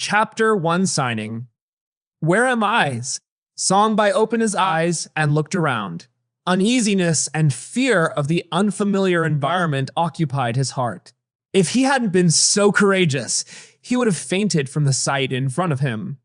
Chapter 1 signing. Where am I? Songbai opened his eyes and looked around. Uneasiness and fear of the unfamiliar environment occupied his heart. If he hadn't been so courageous, he would have fainted from the sight in front of him.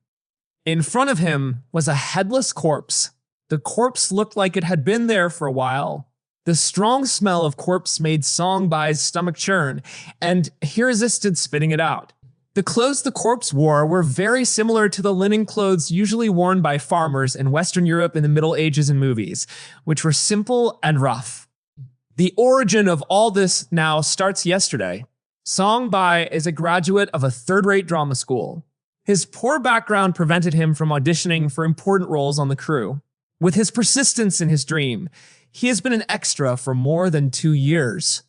In front of him was a headless corpse. The corpse looked like it had been there for a while. The strong smell of corpse made Songbai's stomach churn, and he resisted spitting it out. The clothes the corpse wore were very similar to the linen clothes usually worn by farmers in Western Europe in the Middle Ages in movies, which were simple and rough. The origin of all this now starts yesterday. Songbai is a graduate of a third-rate drama school. His poor background prevented him from auditioning for important roles on the crew. With his persistence in his dream, he has been an extra for more than 2 years.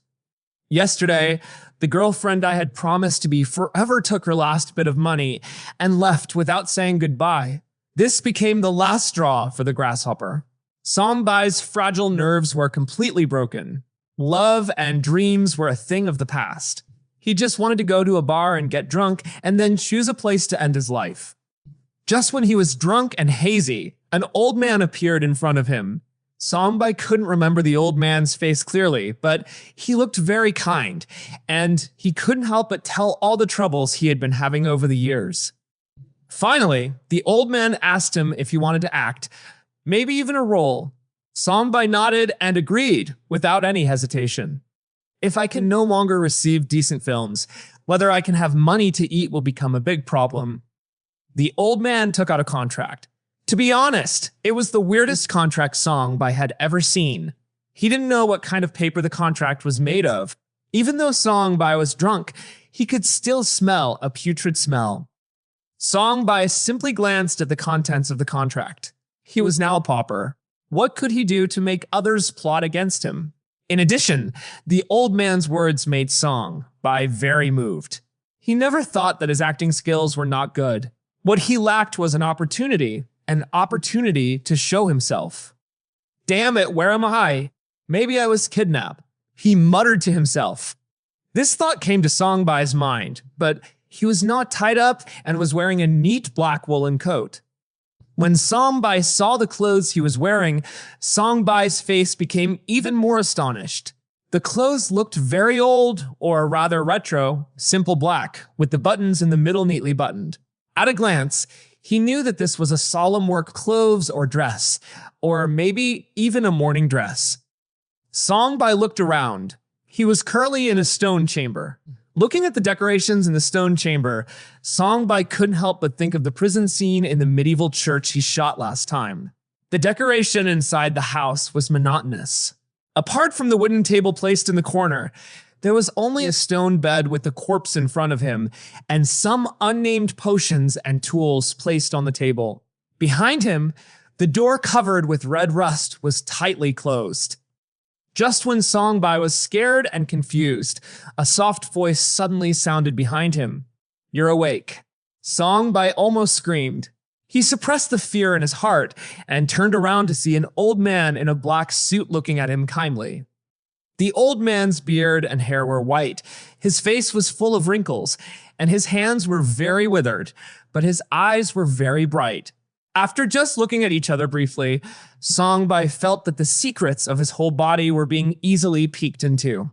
Yesterday, the girlfriend I had promised to be forever took her last bit of money and left without saying goodbye. This became the last straw for the grasshopper. Songbai's fragile nerves were completely broken. Love and dreams were a thing of the past. He just wanted to go to a bar and get drunk and then choose a place to end his life. Just when he was drunk and hazy, an old man appeared in front of him. Songbai couldn't remember the old man's face clearly, but he looked very kind, and he couldn't help but tell all the troubles he had been having over the years. Finally, the old man asked him if he wanted to act, maybe even a role. Songbai nodded and agreed without any hesitation. If I can no longer receive decent films, whether I can have money to eat will become a big problem. The old man took out a contract. To be honest, it was the weirdest contract Songbai had ever seen. He didn't know what kind of paper the contract was made of. Even though Songbai was drunk, he could still smell a putrid smell. Songbai simply glanced at the contents of the contract. He was now a pauper. What could he do to make others plot against him? In addition, the old man's words made Songbai very moved. He never thought that his acting skills were not good. What he lacked was an opportunity to show himself. Damn it, where am I? Maybe I was kidnapped, he muttered to himself. This thought came to Songbai's mind, but he was not tied up and was wearing a neat black woolen coat. When Songbai saw the clothes he was wearing, Songbai's face became even more astonished. The clothes looked very old, or rather retro, simple black, with the buttons in the middle neatly buttoned. At a glance, he knew that this was a solemn work clothes or dress, or maybe even a morning dress. Songbai looked around. He was currently in a stone chamber. Looking at the decorations in the stone chamber, Songbai couldn't help but think of the prison scene in the medieval church he shot last time. The decoration inside the house was monotonous. Apart from the wooden table placed in the corner, there was only a stone bed with the corpse in front of him and some unnamed potions and tools placed on the table. Behind him, the door covered with red rust was tightly closed. Just when Songbai was scared and confused, a soft voice suddenly sounded behind him. "You're awake." Songbai almost screamed. He suppressed the fear in his heart and turned around to see an old man in a black suit looking at him kindly. The old man's beard and hair were white, his face was full of wrinkles, and his hands were very withered, but his eyes were very bright. After just looking at each other briefly, Songbai felt that the secrets of his whole body were being easily peeked into.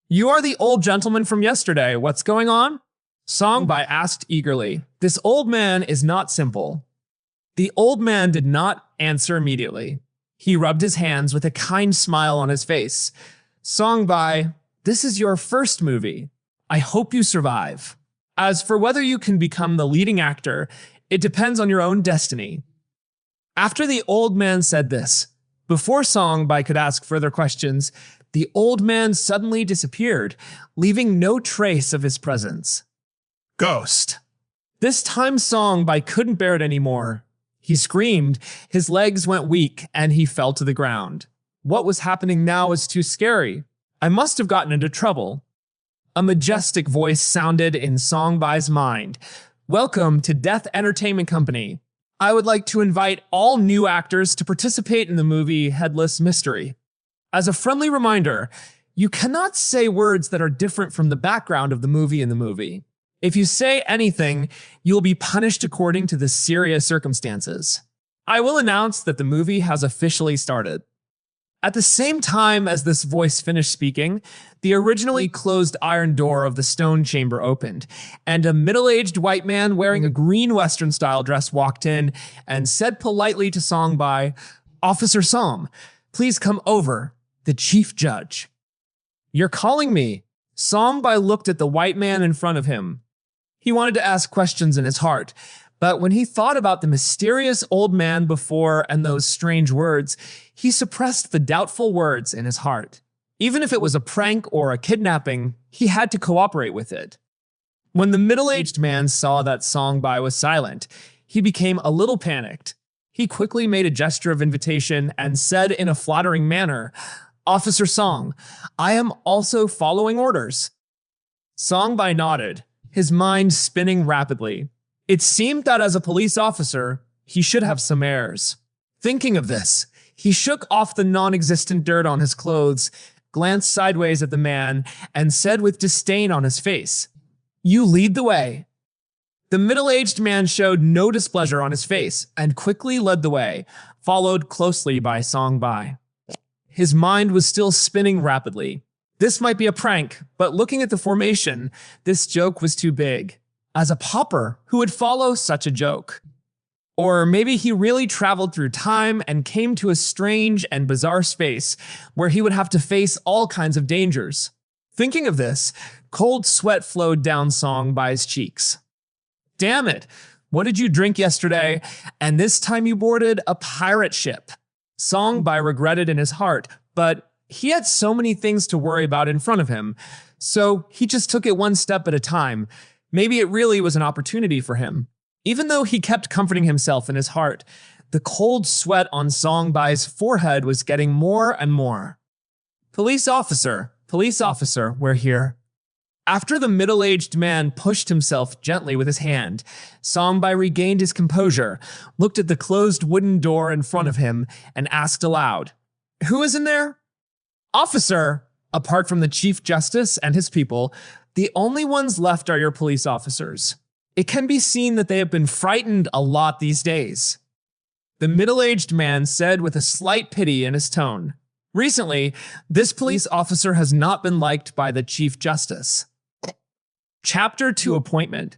"You are the old gentleman from yesterday. What's going on?" Songbai asked eagerly. This old man is not simple. The old man did not answer immediately. He rubbed his hands with a kind smile on his face. "Songbai, this is your first movie. I hope you survive. As for whether you can become the leading actor, it depends on your own destiny." After the old man said this, before Songbai could ask further questions, the old man suddenly disappeared, leaving no trace of his presence. Ghost. This time Songbai couldn't bear it anymore. He screamed, his legs went weak, and he fell to the ground. What was happening now was too scary. I must have gotten into trouble. A majestic voice sounded in Songbai's mind. "Welcome to Death Entertainment Company. I would like to invite all new actors to participate in the movie Headless Mystery. As a friendly reminder, you cannot say words that are different from the background of the movie in the movie. If you say anything, you will be punished according to the serious circumstances. I will announce that the movie has officially started. At the same time as this voice finished speaking, the originally closed iron door of the stone chamber opened, and a middle-aged white man wearing a green Western-style dress walked in and said politely to Songbai, "Officer Song, please come over, the chief judge." "You're calling me?" Songbai looked at the white man in front of him. He wanted to ask questions in his heart, but when he thought about the mysterious old man before and those strange words, he suppressed the doubtful words in his heart. Even if it was a prank or a kidnapping, he had to cooperate with it. When the middle-aged man saw that Songbai was silent, he became a little panicked. He quickly made a gesture of invitation and said in a flattering manner, "Officer Song, I am also following orders." Songbai nodded, his mind spinning rapidly. It seemed that as a police officer, he should have some airs. Thinking of this, he shook off the non-existent dirt on his clothes, glanced sideways at the man, and said with disdain on his face, "You lead the way." The middle-aged man showed no displeasure on his face and quickly led the way, followed closely by Songbai. His mind was still spinning rapidly. This might be a prank, but looking at the formation, this joke was too big. As a pauper, who would follow such a joke? Or maybe he really traveled through time and came to a strange and bizarre space where he would have to face all kinds of dangers. Thinking of this, cold sweat flowed down Songbai's cheeks. Damn it! What did you drink yesterday? And this time you boarded a pirate ship. Songbai regretted in his heart, but he had so many things to worry about in front of him, so he just took it one step at a time. Maybe it really was an opportunity for him. Even though he kept comforting himself in his heart, the cold sweat on Songbai's forehead was getting more and more. Police officer, we're here." After the middle-aged man pushed himself gently with his hand, Songbai regained his composure, looked at the closed wooden door in front of him, and asked aloud, "Who is in there?" "Officer, apart from the Chief Justice and his people, the only ones left are your police officers. It can be seen that they have been frightened a lot these days." The middle-aged man said with a slight pity in his tone, "Recently, this police officer has not been liked by the Chief Justice." Chapter 2 Appointment.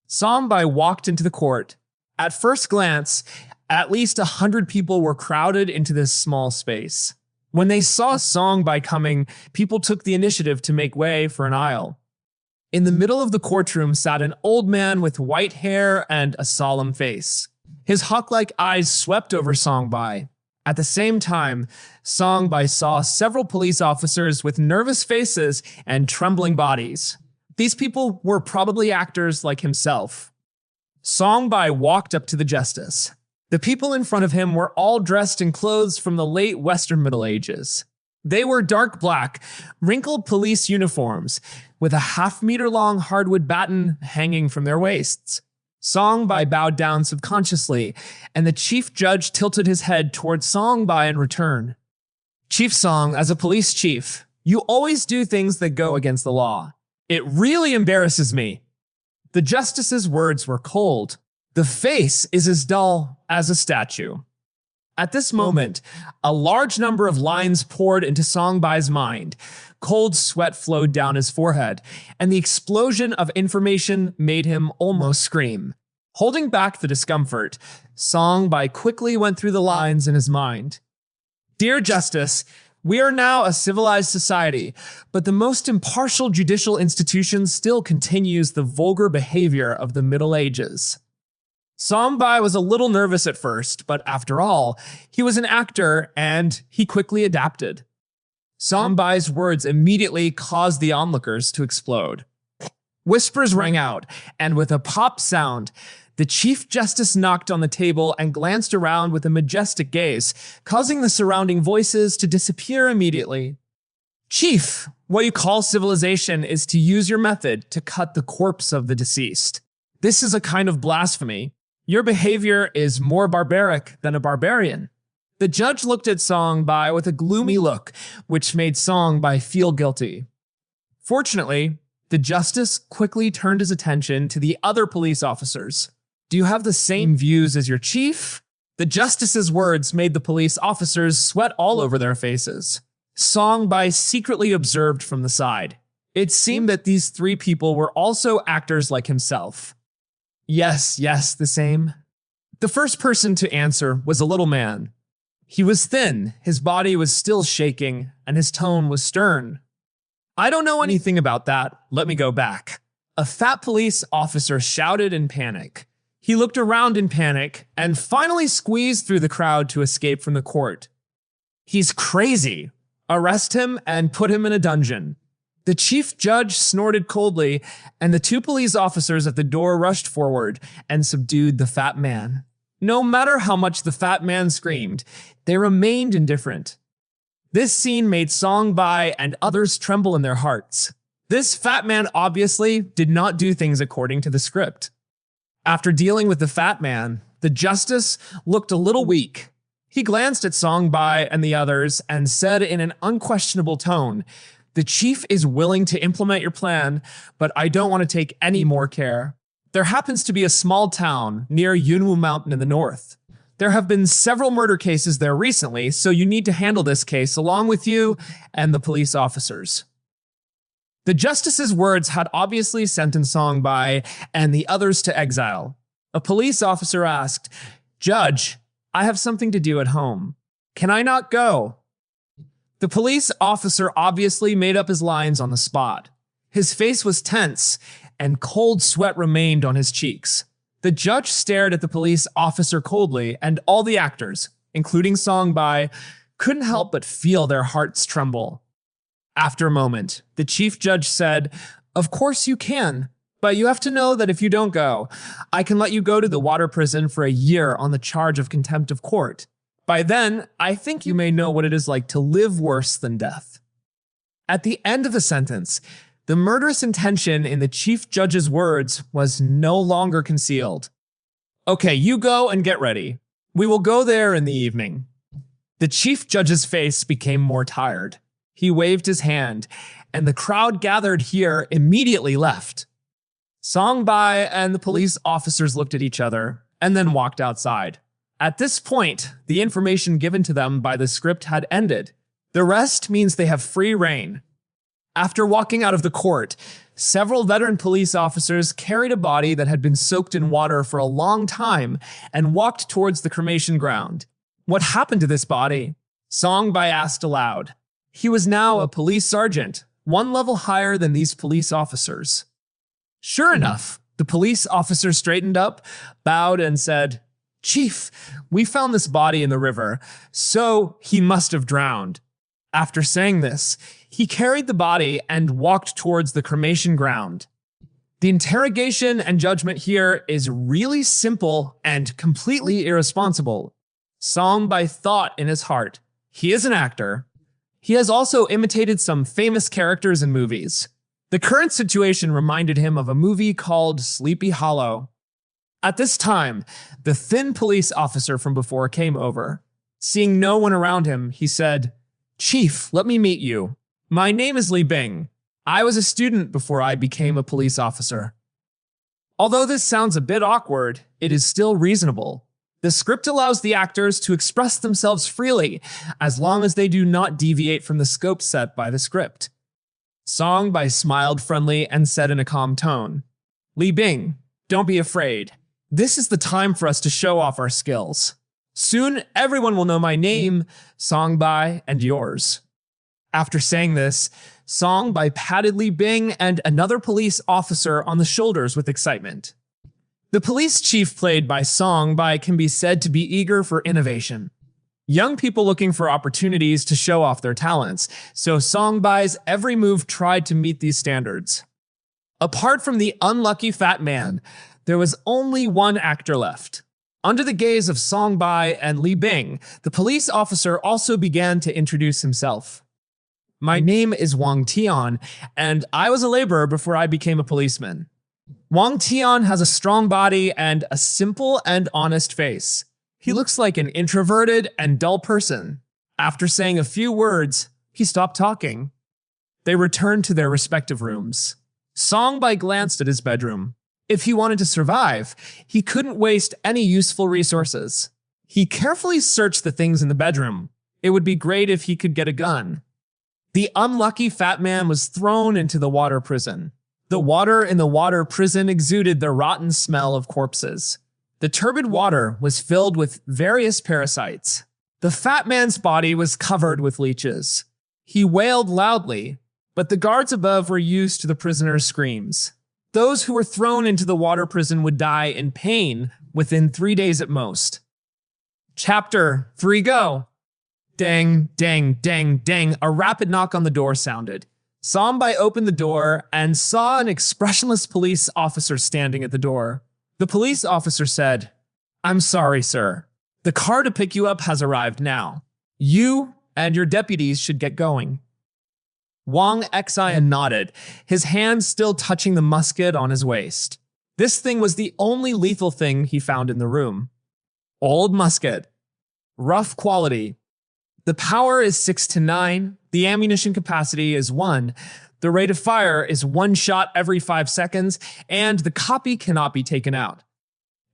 Songbai walked into the court. At first glance, at least 100 people were crowded into this small space. When they saw Songbai coming, people took the initiative to make way for an aisle. In the middle of the courtroom sat an old man with white hair and a solemn face. His hawk-like eyes swept over Songbai. At the same time, Songbai saw several police officers with nervous faces and trembling bodies. These people were probably actors like himself. Songbai walked up to the justice. The people in front of him were all dressed in clothes from the late Western Middle Ages. They were dark black, wrinkled police uniforms, with a half-meter-long hardwood baton hanging from their waists. Songbai bowed down subconsciously, and the chief judge tilted his head towards Songbai in return. "Chief Song, as a police chief, you always do things that go against the law. It really embarrasses me." The justice's words were cold. The face is as dull as a statue. At this moment, a large number of lines poured into Songbai's mind. Cold sweat flowed down his forehead, and the explosion of information made him almost scream. Holding back the discomfort, Songbai quickly went through the lines in his mind. "Dear Justice, we are now a civilized society, but the most impartial judicial institution still continues the vulgar behavior of the Middle Ages." Songbai was a little nervous at first, but after all, he was an actor and he quickly adapted. Songbai's words immediately caused the onlookers to explode. Whispers rang out, and with a pop sound, the Chief Justice knocked on the table and glanced around with a majestic gaze, causing the surrounding voices to disappear immediately. "Chief, what you call civilization is to use your method to cut the corpse of the deceased. This is a kind of blasphemy. Your behavior is more barbaric than a barbarian." The judge looked at Songbai with a gloomy look, which made Songbai feel guilty. Fortunately, The justice quickly turned his attention to the other police officers. Do you have the same views as your chief? The justice's words made the police officers sweat all over their faces. Songbai secretly observed from the side. It seemed that these three people were also actors like himself. Yes, the same. The first person to answer was a little man. He was thin, his body was still shaking, and his tone was stern. I don't know anything about that. Let me go back. A fat police officer shouted in panic. He looked around in panic and finally squeezed through the crowd to escape from the court. He's crazy. Arrest him and put him in a dungeon. The chief judge snorted coldly, and the two police officers at the door rushed forward and subdued the fat man. No matter how much the fat man screamed, they remained indifferent. This scene made Songbai and others tremble in their hearts. This fat man obviously did not do things according to the script. After dealing with the fat man, the justice looked a little weak. He glanced at Songbai and the others and said in an unquestionable tone, "The chief is willing to implement your plan, but I don't want to take any more care. There happens to be a small town near Yunwu Mountain in the north. There have been several murder cases there recently, so you need to handle this case along with you and the police officers." The justice's words had obviously sentenced Songbai and the others to exile. A police officer asked, "Judge, I have something to do at home. Can I not go?" The police officer obviously made up his lines on the spot. His face was tense, and cold sweat remained on his cheeks. The judge stared at the police officer coldly, and all the actors, including Songbai, couldn't help but feel their hearts tremble. After a moment, the chief judge said, "Of course you can, but you have to know that if you don't go, I can let you go to the water prison for a year on the charge of contempt of court. By then, I think you may know what it is like to live worse than death." At the end of the sentence, the murderous intention in the chief judge's words was no longer concealed. "Okay, you go and get ready. We will go there in the evening." The chief judge's face became more tired. He waved his hand, and the crowd gathered here immediately left. Songbai and the police officers looked at each other and then walked outside. At this point, the information given to them by the script had ended. The rest means they have free rein. After walking out of the court, several veteran police officers carried a body that had been soaked in water for a long time and walked towards the cremation ground. "What happened to this body?" Songbai asked aloud. He was now a police sergeant, one level higher than these police officers. Sure enough, the police officer straightened up, bowed, and said, "Chief, we found this body in the river, so he must have drowned." After saying this, he carried the body and walked towards the cremation ground. The interrogation and judgment here is really simple and completely irresponsible. Songbai thought in his heart, he is an actor. He has also imitated some famous characters in movies. The current situation reminded him of a movie called Sleepy Hollow. At this time, the thin police officer from before came over. Seeing no one around him, he said, "Chief, let me meet you. My name is Li Bing. I was a student before I became a police officer." Although this sounds a bit awkward, it is still reasonable. The script allows the actors to express themselves freely, as long as they do not deviate from the scope set by the script. Songbai smiled friendly and said in a calm tone, "Li Bing, don't be afraid. This is the time for us to show off our skills. Soon, everyone will know my name, Songbai, and yours." After saying this, Songbai patted Li Bing and another police officer on the shoulders with excitement. The police chief played by Songbai can be said to be eager for innovation. Young people looking for opportunities to show off their talents, so Songbai's every move tried to meet these standards. Apart from the unlucky fat man, there was only one actor left. Under the gaze of Songbai and Li Bing, the police officer also began to introduce himself. "My name is Wang Tian, and I was a laborer before I became a policeman." Wang Tian has a strong body and a simple and honest face. He looks like an introverted and dull person. After saying a few words, he stopped talking. They returned to their respective rooms. Songbai glanced at his bedroom. If he wanted to survive, he couldn't waste any useful resources. He carefully searched the things in the bedroom. It would be great if he could get a gun. The unlucky fat man was thrown into the water prison. The water in the water prison exuded the rotten smell of corpses. The turbid water was filled with various parasites. The fat man's body was covered with leeches. He wailed loudly, but the guards above were used to the prisoner's screams. Those who were thrown into the water prison would die in pain within 3 days at most. Chapter 3, go! Dang, dang, dang, dang, a rapid knock on the door sounded. Songbai opened the door and saw an expressionless police officer standing at the door. The police officer said, "I'm sorry, sir. The car to pick you up has arrived now. You and your deputies should get going." Wang Xian nodded, his hand still touching the musket on his waist. This thing was the only lethal thing he found in the room. Old musket. Rough quality. The power is 6 to 9, the ammunition capacity is 1, the rate of fire is 1 shot every 5 seconds, and the copy cannot be taken out.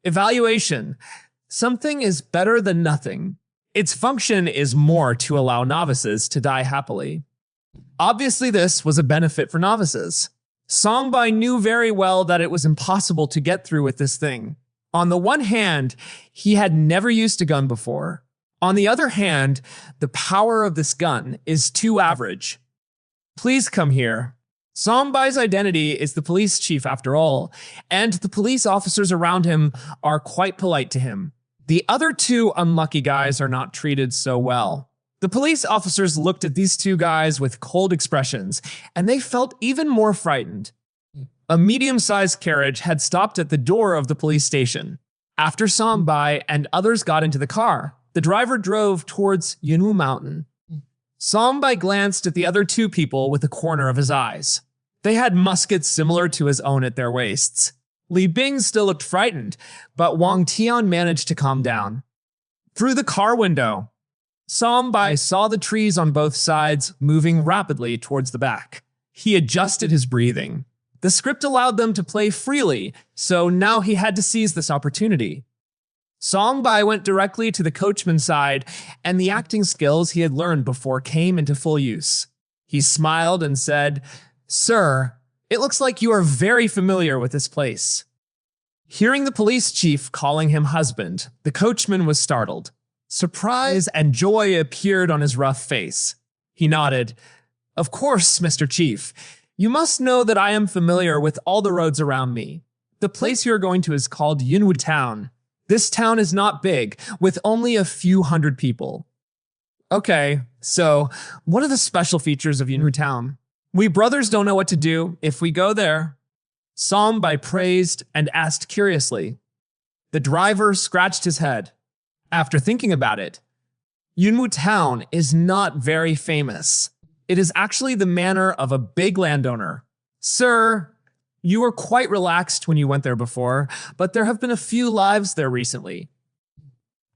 Evaluation. Something is better than nothing. Its function is more to allow novices to die happily. Obviously, this was a benefit for novices. Songbai knew very well that it was impossible to get through with this thing. On the one hand, he had never used a gun before. On the other hand, the power of this gun is too average. Please come here. Songbai's identity is the police chief after all, and the police officers around him are quite polite to him. The other 2 unlucky guys are not treated so well. The police officers looked at these 2 guys with cold expressions, and they felt even more frightened. A medium-sized carriage had stopped at the door of the police station. After Songbai and others got into the car, the driver drove towards Yunwu Mountain. Songbai glanced at the other 2 people with the corner of his eyes. They had muskets similar to his own at their waists. Li Bing still looked frightened, but Wang Tian managed to calm down. Through the car window, Songbai saw the trees on both sides moving rapidly towards the back. He adjusted his breathing. The script allowed them to play freely, so now he had to seize this opportunity. Songbai went directly to the coachman's side, and the acting skills he had learned before came into full use. He smiled and said, "Sir, it looks like you are very familiar with this place." Hearing the police chief calling him husband, the coachman was startled. Surprise and joy appeared on his rough face. He nodded. "Of course, Mr. Chief. You must know that I am familiar with all the roads around me. The place you are going to is called Yunwu Town. This town is not big, with only a few hundred people." Okay, so what are the special features of Yunwu Town? We brothers don't know what to do if we go there. Songbai praised and asked curiously. The driver scratched his head. After thinking about it, Yunwu Town is not very famous. It is actually the manor of a big landowner. Sir, you were quite relaxed when you went there before, but there have been a few lives there recently.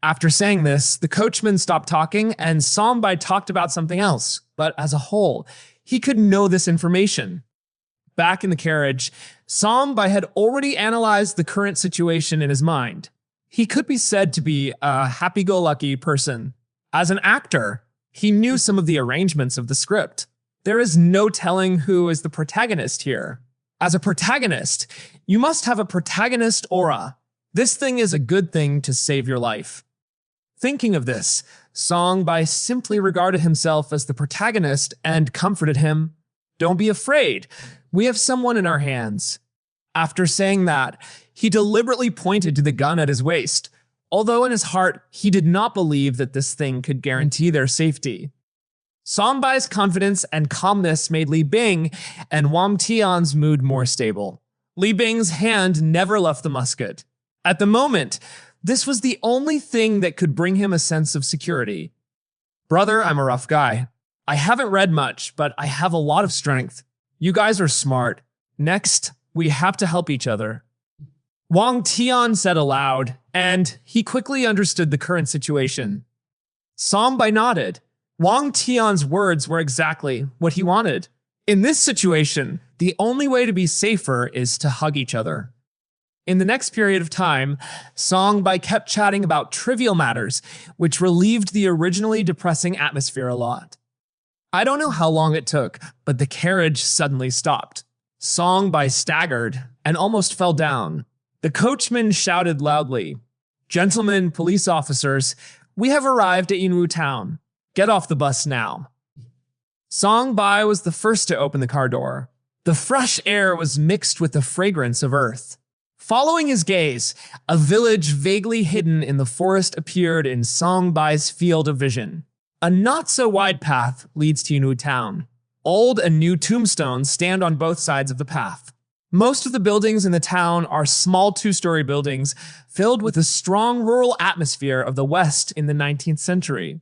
After saying this, the coachman stopped talking and Songbai talked about something else, but as a whole, he could know this information. Back in the carriage, Songbai had already analyzed the current situation in his mind. He could be said to be a happy-go-lucky person. As an actor, he knew some of the arrangements of the script. There is no telling who is the protagonist here. As a protagonist, you must have a protagonist aura. This thing is a good thing to save your life. Thinking of this, Songbai simply regarded himself as the protagonist and comforted him. Don't be afraid. We have someone in our hands. After saying that, he deliberately pointed to the gun at his waist, although in his heart, he did not believe that this thing could guarantee their safety. Songbai's confidence and calmness made Li Bing and Wang Tian's mood more stable. Li Bing's hand never left the musket. At the moment, this was the only thing that could bring him a sense of security. Brother, I'm a rough guy. I haven't read much, but I have a lot of strength. You guys are smart. Next, we have to help each other. Wang Tian said aloud, and he quickly understood the current situation. Songbai nodded. Wang Tian's words were exactly what he wanted. In this situation, The only way to be safer is to hug each other. In the next period of time, Songbai kept chatting about trivial matters, which relieved the originally depressing atmosphere a lot. I don't know how long it took, but the carriage suddenly stopped. Songbai staggered and almost fell down. The coachman shouted loudly, "Gentlemen, police officers, we have arrived at Yunwu Town. Get off the bus now." Songbai was the first to open the car door. The fresh air was mixed with the fragrance of earth. Following his gaze, a village vaguely hidden in the forest appeared in Songbai's field of vision. A not-so-wide path leads to Yunwu Town. Old and new tombstones stand on both sides of the path. Most of the buildings in the town are small two-story buildings filled with the strong rural atmosphere of the West in the 19th century.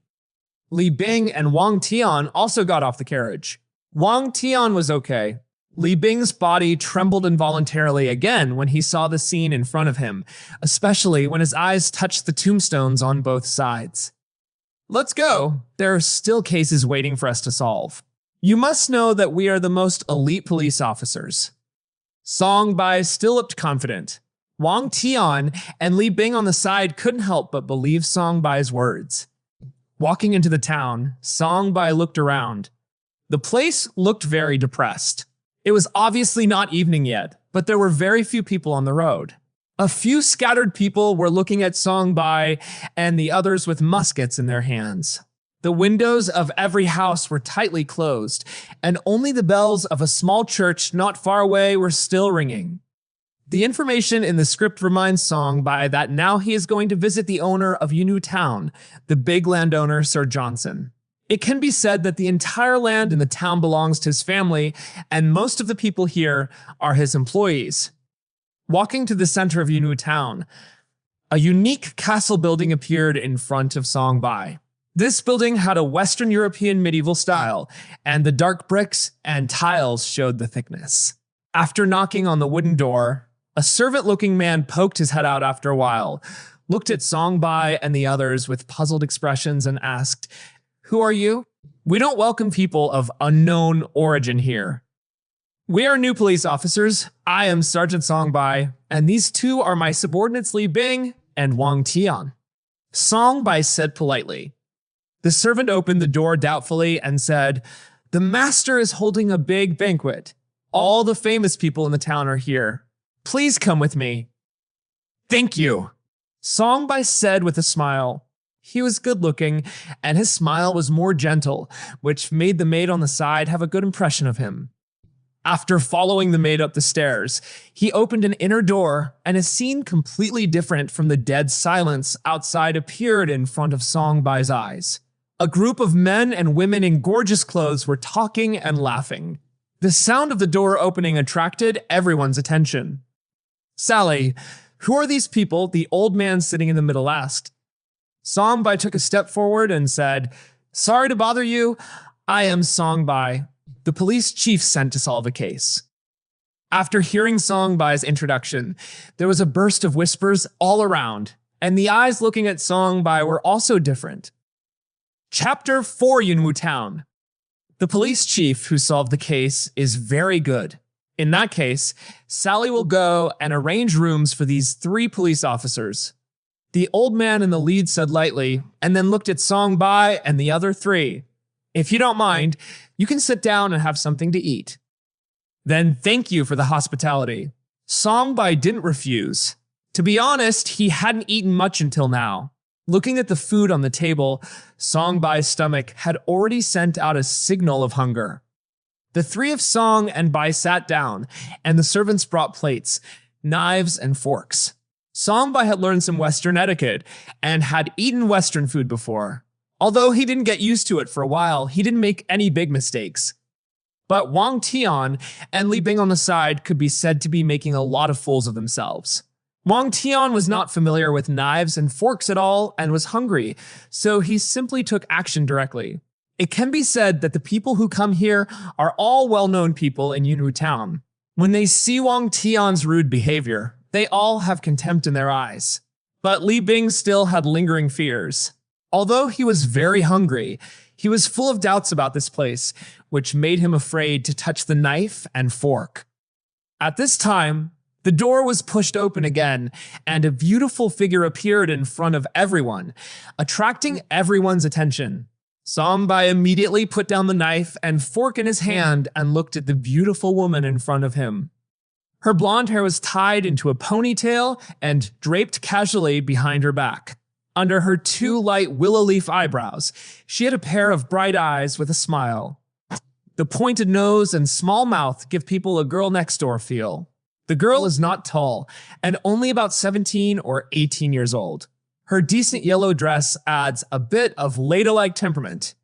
Li Bing and Wang Tian also got off the carriage. Wang Tian was okay. Li Bing's body trembled involuntarily again when he saw the scene in front of him, especially when his eyes touched the tombstones on both sides. "Let's go. There are still cases waiting for us to solve. You must know that we are the most elite police officers." Songbai still looked confident. Wang Tian and Li Bing on the side couldn't help but believe Songbai's words. Walking into the town, Songbai looked around. The place looked very depressed. It was obviously not evening yet, but there were very few people on the road. A few scattered people were looking at Songbai and the others with muskets in their hands. The windows of every house were tightly closed, and only the bells of a small church not far away were still ringing. The information in the script reminds Songbai that now he is going to visit the owner of Yunwu Town, the big landowner Sir Johnson. It can be said that the entire land in the town belongs to his family, and most of the people here are his employees. Walking to the center of Yunwu Town, a unique castle building appeared in front of Songbai. This building had a Western European medieval style, and the dark bricks and tiles showed the thickness. After knocking on the wooden door, a servant-looking man poked his head out after a while, looked at Songbai and the others with puzzled expressions, and asked, "Who are you? We don't welcome people of unknown origin here." "We are new police officers. I am Sergeant Songbai, and these two are my subordinates Li Bing and Wang Tian." Songbai said politely. The servant opened the door doubtfully and said, "The master is holding a big banquet. All the famous people in the town are here. Please come with me." "Thank you," Songbai said with a smile. He was good-looking, and his smile was more gentle, which made the maid on the side have a good impression of him. After following the maid up the stairs, he opened an inner door, and a scene completely different from the dead silence outside appeared in front of Songbai's eyes. A group of men and women in gorgeous clothes were talking and laughing. The sound of the door opening attracted everyone's attention. "Sally, who are these people?" the old man sitting in the middle asked. Songbai took a step forward and said, "Sorry to bother you. I am Songbai, the police chief sent to solve a case." After hearing Songbai's introduction, there was a burst of whispers all around, and the eyes looking at Songbai were also different. Chapter 4 Yunwu Town. The police chief who solved the case is very good. In that case, Sally will go and arrange rooms for these 3 police officers. The old man in the lead said lightly, and then looked at Songbai and the other 3. "If you don't mind, you can sit down and have something to eat." "Then thank you for the hospitality." Songbai didn't refuse. To be honest, he hadn't eaten much until now. Looking at the food on the table, Songbai's stomach had already sent out a signal of hunger. The 3 of Song and Bai sat down, and the servants brought plates, knives, and forks. Songbai had learned some Western etiquette and had eaten Western food before. Although he didn't get used to it for a while, he didn't make any big mistakes. But Wang Tian and Li Bing on the side could be said to be making a lot of fools of themselves. Wang Tian was not familiar with knives and forks at all and was hungry, so he simply took action directly. It can be said that the people who come here are all well-known people in Yunwu Town. When they see Wang Tian's rude behavior, they all have contempt in their eyes. But Li Bing still had lingering fears. Although he was very hungry, he was full of doubts about this place, which made him afraid to touch the knife and fork. At this time, the door was pushed open again, and a beautiful figure appeared in front of everyone, attracting everyone's attention. Sambai immediately put down the knife and fork in his hand and looked at the beautiful woman in front of him. Her blonde hair was tied into a ponytail and draped casually behind her back. Under her two light willow leaf eyebrows, she had a pair of bright eyes with a smile. The pointed nose and small mouth give people a girl next door feel. The girl is not tall and only about 17 or 18 years old. Her decent yellow dress adds a bit of ladylike temperament.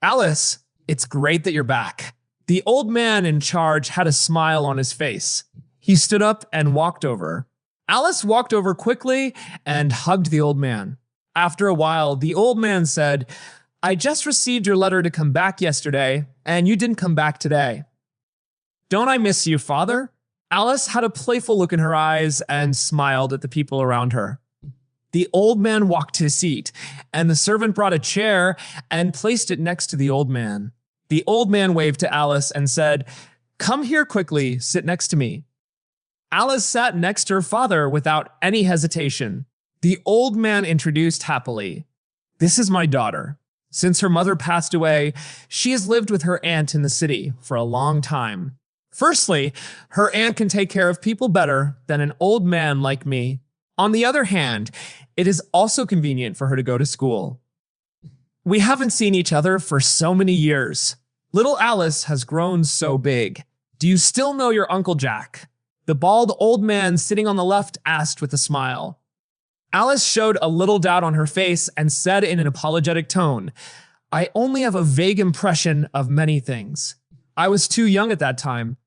Alice, it's great that you're back. The old man in charge had a smile on his face. He stood up and walked over. Alice walked over quickly and hugged the old man. After a while, the old man said, I just received your letter to come back yesterday, and you didn't come back today. Don't I miss you, father? Alice had a playful look in her eyes and smiled at the people around her. The old man walked to his seat, and the servant brought a chair and placed it next to the old man. The old man waved to Alice and said, Come here quickly, sit next to me. Alice sat next to her father without any hesitation. The old man introduced happily. This is my daughter. Since her mother passed away, she has lived with her aunt in the city for a long time. Firstly, her aunt can take care of people better than an old man like me. On the other hand, it is also convenient for her to go to school. We haven't seen each other for so many years. Little Alice has grown so big. Do you still know your Uncle Jack? The bald old man sitting on the left asked with a smile. Alice showed a little doubt on her face and said in an apologetic tone, I only have a vague impression of many things. I was too young at that time.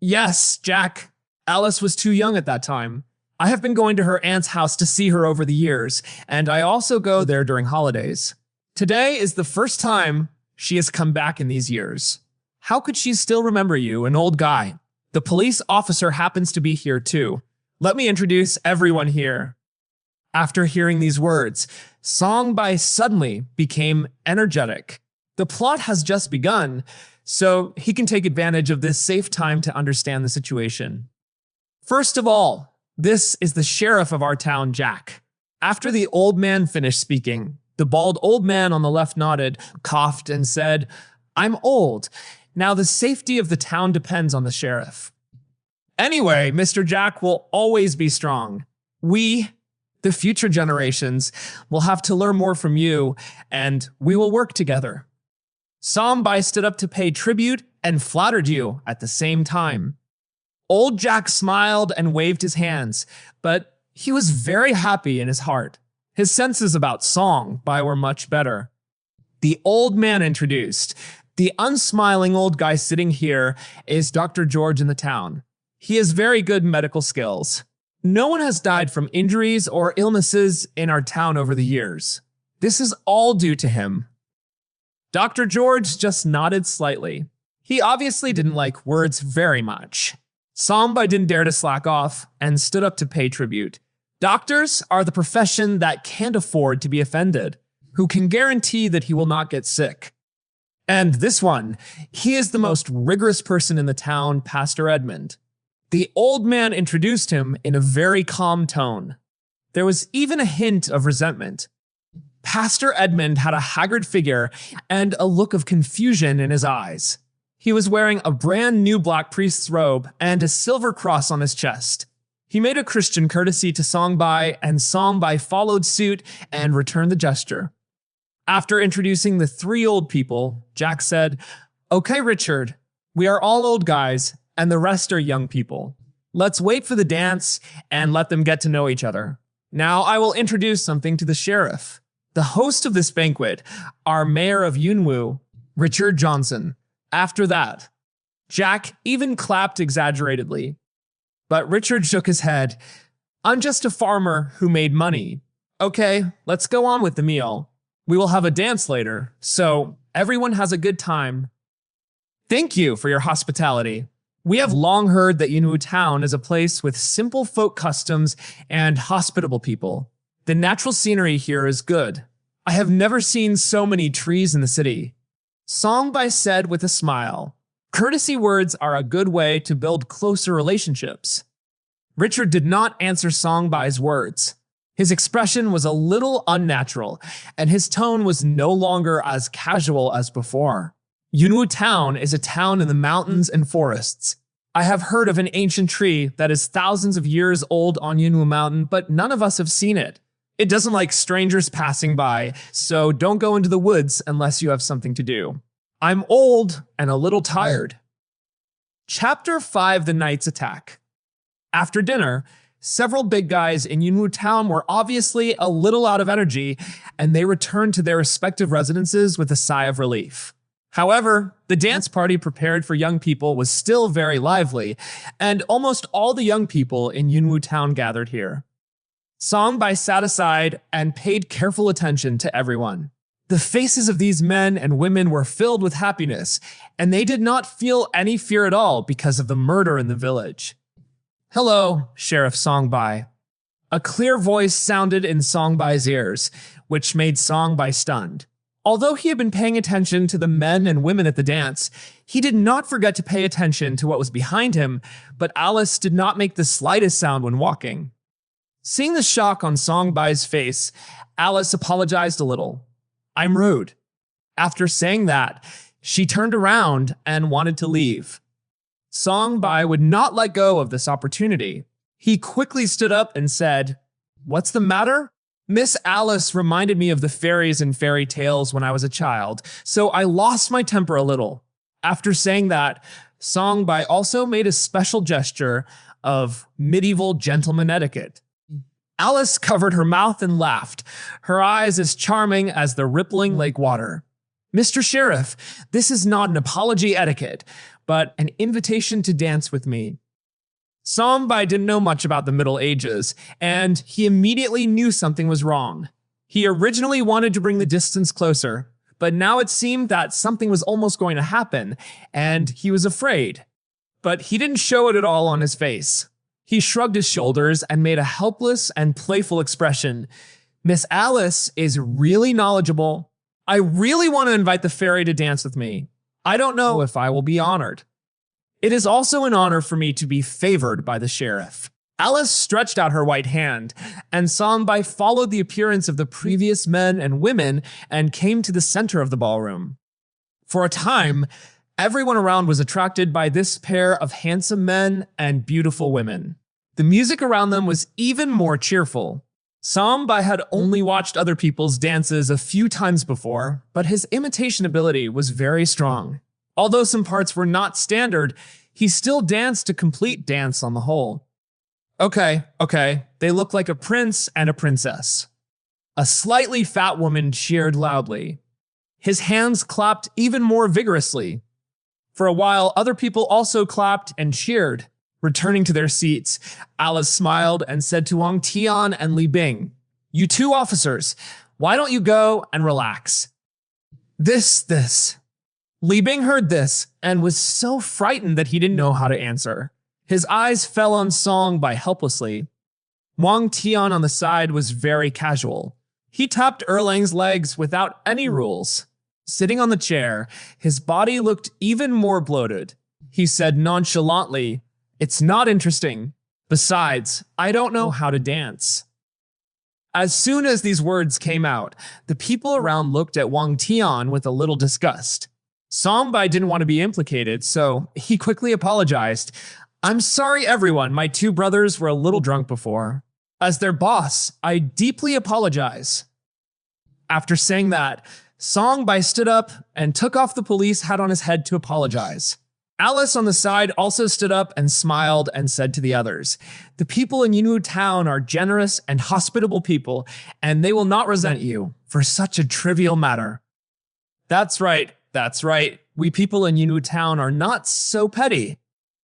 Yes, Jack, Alice was too young at that time. I have been going to her aunt's house to see her over the years, and I also go there during holidays. Today is the first time she has come back in these years. How could she still remember you, an old guy? The police officer happens to be here too. Let me introduce everyone here. After hearing these words, Songbai suddenly became energetic. The plot has just begun, so he can take advantage of this safe time to understand the situation. First of all, this is the sheriff of our town, Jack. After the old man finished speaking, the bald old man on the left nodded, coughed, and said, I'm old. Now the safety of the town depends on the sheriff. Anyway, Mr. Jack will always be strong. We, the future generations, will have to learn more from you, and we will work together. Sambai stood up to pay tribute and flattered you at the same time. Old Jack smiled and waved his hands, but he was very happy in his heart. His senses about Songbai were much better. The old man introduced. The unsmiling old guy sitting here is Dr. George in the town. He has very good medical skills. No one has died from injuries or illnesses in our town over the years. This is all due to him. Dr. George just nodded slightly. He obviously didn't like words very much. Sambai didn't dare to slack off and stood up to pay tribute. Doctors are the profession that can't afford to be offended, who can guarantee that he will not get sick. And this one, he is the most rigorous person in the town, Pastor Edmund. The old man introduced him in a very calm tone. There was even a hint of resentment. Pastor Edmund had a haggard figure and a look of confusion in his eyes. He was wearing a brand new black priest's robe and a silver cross on his chest. He made a Christian courtesy to Songbai, and Songbai followed suit and returned the gesture. After introducing the three old people, Jack said, Okay, Richard, we are all old guys, and the rest are young people. Let's wait for the dance and let them get to know each other. Now I will introduce something to the sheriff. The host of this banquet, our mayor of Yunwu, Richard Johnson. After that, Jack even clapped exaggeratedly. But Richard shook his head. I'm just a farmer who made money. Okay, let's go on with the meal. We will have a dance later, so everyone has a good time. Thank you for your hospitality. We have long heard that Yunwu Town is a place with simple folk customs and hospitable people. The natural scenery here is good. I have never seen so many trees in the city. Songbai said with a smile. Courtesy words are a good way to build closer relationships. Richard did not answer Songbai's words. His expression was a little unnatural, and his tone was no longer as casual as before. Yunwu Town is a town in the mountains and forests. I have heard of an ancient tree that is thousands of years old on Yunwu Mountain, but none of us have seen it. It doesn't like strangers passing by, so don't go into the woods unless you have something to do. I'm old and a little tired. Chapter 5: The Knight's Attack. After dinner, several big guys in Yunwu Town were obviously a little out of energy, and they returned to their respective residences with a sigh of relief. However, the dance party prepared for young people was still very lively, and almost all the young people in Yunwu Town gathered here. Songbai sat aside and paid careful attention to everyone. The faces of these men and women were filled with happiness, and they did not feel any fear at all because of the murder in the village. "Hello, Sheriff Songbai." A clear voice sounded in Songbai's ears, which made Songbai stunned. Although he had been paying attention to the men and women at the dance, he did not forget to pay attention to what was behind him, but Alice did not make the slightest sound when walking. Seeing the shock on Songbai's face, Alice apologized a little. "I'm rude." After saying that, she turned around and wanted to leave. Songbai would not let go of this opportunity. He quickly stood up and said, "What's the matter? Miss Alice reminded me of the fairies in fairy tales when I was a child, so I lost my temper a little." After saying that, Songbai also made a special gesture of medieval gentleman etiquette. Alice covered her mouth and laughed, her eyes as charming as the rippling lake water. "Mr. Sheriff, this is not an apology etiquette, but an invitation to dance with me." Songbai didn't know much about the Middle Ages, and he immediately knew something was wrong. He originally wanted to bring the distance closer, but now it seemed that something was almost going to happen, and he was afraid. But he didn't show it at all on his face. He shrugged his shoulders and made a helpless and playful expression. "Miss Alice is really knowledgeable. I really want to invite the fairy to dance with me. I don't know if I will be honored. It is also an honor for me to be favored by the sheriff." Alice stretched out her white hand, and Songbai followed the appearance of the previous men and women and came to the center of the ballroom. For a time, everyone around was attracted by this pair of handsome men and beautiful women. The music around them was even more cheerful. Songbai had only watched other people's dances a few times before, but his imitation ability was very strong. Although some parts were not standard, he still danced a complete dance on the whole. Okay, they look like a prince and a princess." A slightly fat woman cheered loudly. His hands clapped even more vigorously. For a while, other people also clapped and cheered. Returning to their seats, Alice smiled and said to Wang Tian and Li Bing, "You two officers, why don't you go and relax?" This. Li Bing heard this and was so frightened that he didn't know how to answer. His eyes fell on Songbai helplessly. Wang Tian on the side was very casual. He tapped Erlang's legs without any rules. Sitting on the chair, his body looked even more bloated. He said nonchalantly, "It's not interesting. Besides, I don't know how to dance." As soon as these words came out, the people around looked at Wang Tian with a little disgust. Songbai didn't want to be implicated, so he quickly apologized. "I'm sorry, everyone. My two brothers were a little drunk before. As their boss, I deeply apologize." After saying that, Songbai stood up and took off the police hat on his head to apologize. Alice on the side also stood up and smiled and said to the others, "The people in Yunwu Town are generous and hospitable people, and they will not resent you for such a trivial matter." That's right. We people in Yunwu Town are not so petty."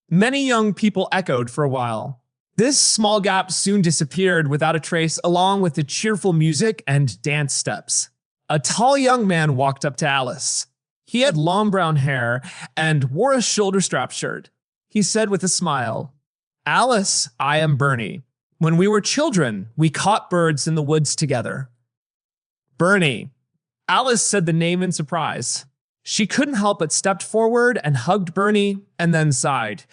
Many young people echoed for a while. This small gap soon disappeared without a trace, along with the cheerful music and dance steps. A tall young man walked up to Alice. He had long brown hair and wore a shoulder-strap shirt. He said with a smile, "Alice, I am Bernie. When we were children, we caught birds in the woods together." Bernie. Alice said the name in surprise. She couldn't help but stepped forward and hugged Bernie and then sighed.